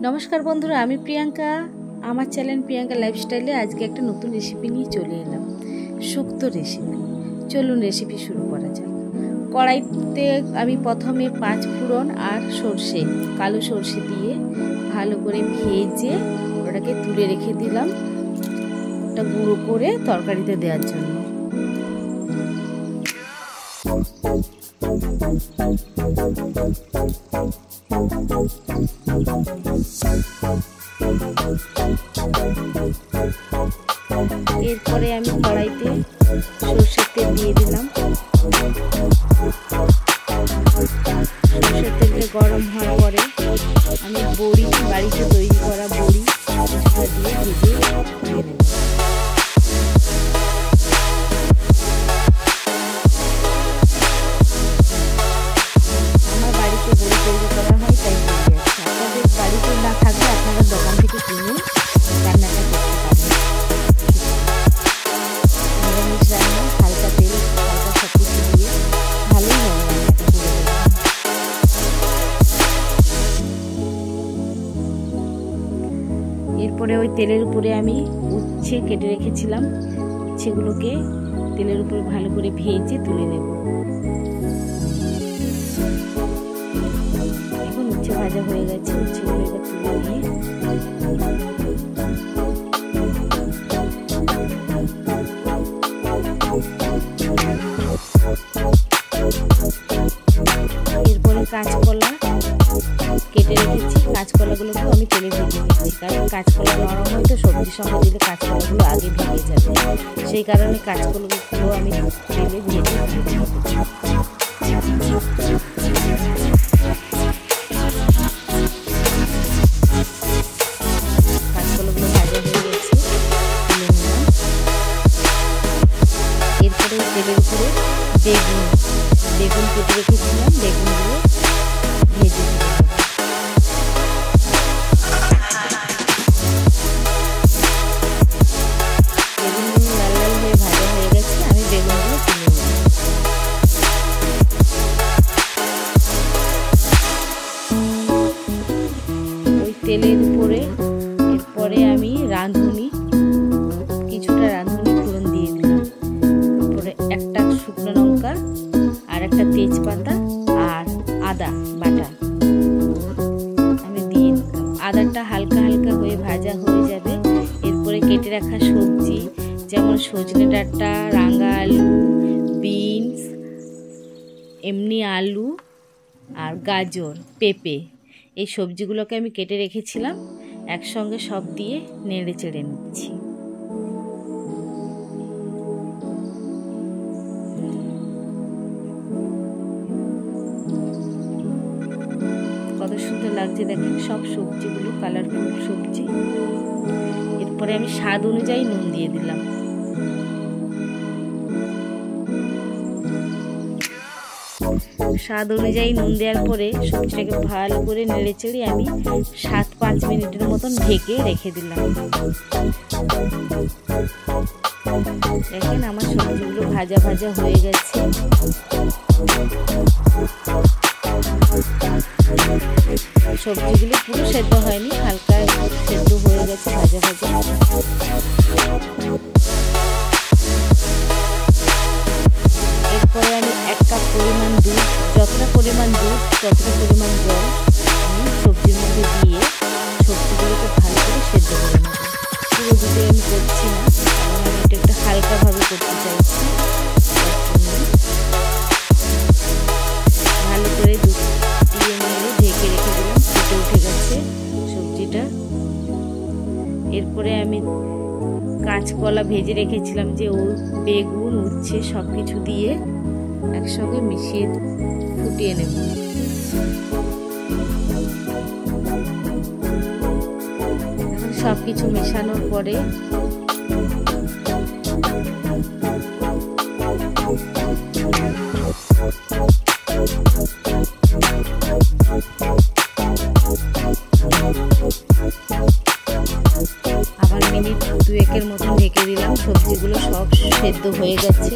नमस्कार बंधुरा आमी प्रियंका आमार चैनल प्रियंका लाइफस्टाइले आज के एक नतून रेसिपि निये चले एलाम शुक्तो रेसिपि। चलुन रेसिपि शुरू करा जाक। कड़ाईते आमी प्रथमे 5 फोड़न और सर्षे कालो सर्षे दिए भालो करे भेजे ओटाके तुले रेखे दिलाम ओटा गुঁড়ো करे तरकारिते देওয়ার জন্য। एरपरे आमी कड़ाईते सर्षेर तेल दिए दिलाम। सर्षेर तेलटा गरम होवार परे आमी बड़ी बाड़ीते तैरी करा बड़ी কিছুটা দিয়ে ভেজে তুলে নেব। আমার বাড়িতে বড়ি তৈরি করা হয় তাই বলি আছে। আপনাদের বাড়িতে না থাকলে আপনারা দোকান থেকে কিনে রান্নাটা করতে পারেন। নিরামিষ রান্না হালকা তেল হালকা সব কিছু দিয়ে ভালোই হবে রান্নাটা করে দেবেন। এরপরে ওই তেলের উপরে আমি উচ্ছে কেটে রেখেছিলাম, উচ্ছেগুলোকে তেলের উপরে ভালো করে ভেজে তুলে নেব। এখন উচ্ছে ভাজা হয়ে গেছে, উচ্ছেগুলো এবার তুলে নিয়ে এরপরে কাঁচকলা কেটে রেখেছি, কাঁচকলাগুলোকেও আমি তেলে ভেজে নিচ্ছি, কারণ কাঁচকলা নরম হয় তো সবজির সঙ্গে দিলে কাঁচকলাগুলো আগে ভেঙে যাবে, সেই কারণে কাঁচকলাগুলো আমি তেলে ভেজে নিচ্ছি। কাঁচকলাগুলো ভাজা হয়ে গেছে, তুলে নিলাম। এরপরে তেলের উপরে বেগুন কেটে রেখেছিলাম, বেগুনগুলো ভেজে দিলাম। বেগুনগুলো লাল লাল হয়ে ভাজা হয়ে গেছে, আমি বেগুনগুলো তুলে নিলাম। ওই তেলের উপরে এরপরে আমি কিছুটা রাঁধুনি ফোড়ন দিয়ে দিলাম। তারপরে একটা শুকনো লঙ্কা আর একটা তেজপাতা আর আদা বাটা আমি দিয়ে দিলাম। আদাটা হালকা হালকা হয়ে ভাজা হয়ে যাবে। এরপরে কেটে রাখা সবজি যেমন সজনে ডাঁটা, রাঙা আলু, বিনস, এমনি আলু আর গাজর, পেঁপে, এই সবজিগুলোকে আমি কেটে রেখেছিলাম, একসঙ্গে সব দিয়ে নেড়ে চেড়ে নিচ্ছি। কত সুন্দর লাগছে দেখেন সব সবজিগুলো, কালারফুল সবজি। এরপরে আমি স্বাদ অনুযায়ী নুন দিয়ে দিলাম। স্বাদ অনুযায়ী নুন দেওয়ার পরে সবজিটাকে ভালো করে নেড়ে চেড়ে আমি 7-5 মিনিটের মতন ঢেকে রেখে দিলাম। দেখেন আমার সবজিগুলো ভাজা ভাজা হয়ে গেছে। সবজিগুলো পুরো সেদ্ধ হয়নি, হালকা সেদ্ধ হয়ে গেছে, ভাজা ভাজা। এরপরে আমি 1 কাপ পরিমাণ দুধ, যতটা পরিমাণ দুধ ততটা পরিমাণ জল আমি সবজির মধ্যে দিয়ে সবজিগুলোকে ভালো করে সেদ্ধ করে নেব। পুরো দুধে আমি করছি না, কারণ আমি এটা একটু হালকাভাবে করতে চাইছি। ভালো করে দুধ দিয়ে নিয়ে ঢেকে রেখে দিলাম, ফুটে উঠে গেছে সবজিটা। এরপরে আমি কাঁচকলা ভেজে রেখেছিলাম, যে বেগুন উচ্ছে সব কিছু দিয়ে একসঙ্গে মিশিয়ে ফুটিয়ে নেব। এখন সব কিছু মেশানোর পরে আবার মিনিট 2-1 মতন ঢেকে দিলাম। সবজিগুলো সব সেদ্ধ হয়ে গেছে।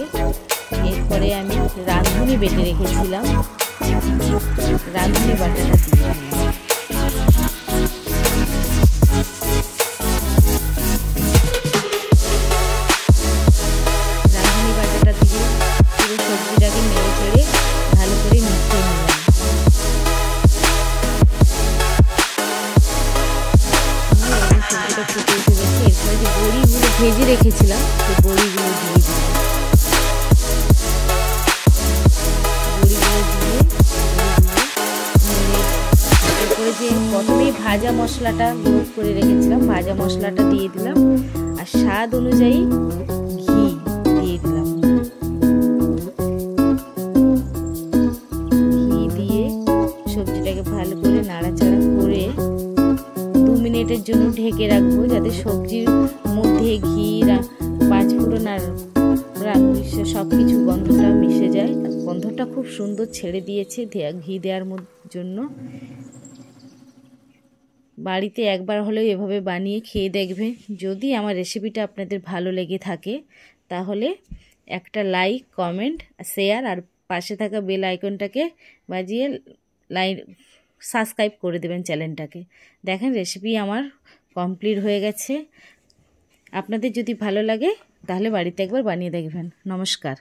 এরপরে আমি রাঁধুনি বেটে রেখেছিলাম, রাঁধুনি বাটাটা দিয়ে দিলাম। রেখেছিলাম সেই বড়িগুলো দিয়ে দিলাম। এরপরে যে প্রথমেই ভাজা মশলাটা গুঁড়ো করে রেখেছিলাম, ভাজা মশলাটা দিয়ে দিলাম আর স্বাদ অনুযায়ী ঘি দিয়ে দিলাম। ঘি দিয়ে সবজিটাকে ভালো করে নাড়াচাড়া করে 2 মিনিটের জন্য ঢেকে রাখবো, যাতে সবজির মধ্যে ঘি, 5 ফোড়ন আর সব কিছু গন্ধটা মিশে যায়। গন্ধটা খুব সুন্দর ছেড়ে দিয়েছে ঘি দেওয়ার জন্য। বাড়িতে একবার হলেও এভাবে বানিয়ে খেয়ে দেখবে। যদি আমার রেসিপিটা আপনাদের ভালো লেগে থাকে তাহলে একটা লাইক, কমেন্ট, শেয়ার আর পাশে থাকা বেল আইকনটাকে বাজিয়ে সাবস্ক্রাইব করে দেবেন চ্যানেলটাকে। দেখেন রেসিপি আমার কমপ্লিট হয়ে গেছে। আপনাদের যদি ভালো লাগে তাহলে বাড়িতে একবার বানিয়ে দেখবেন। নমস্কার।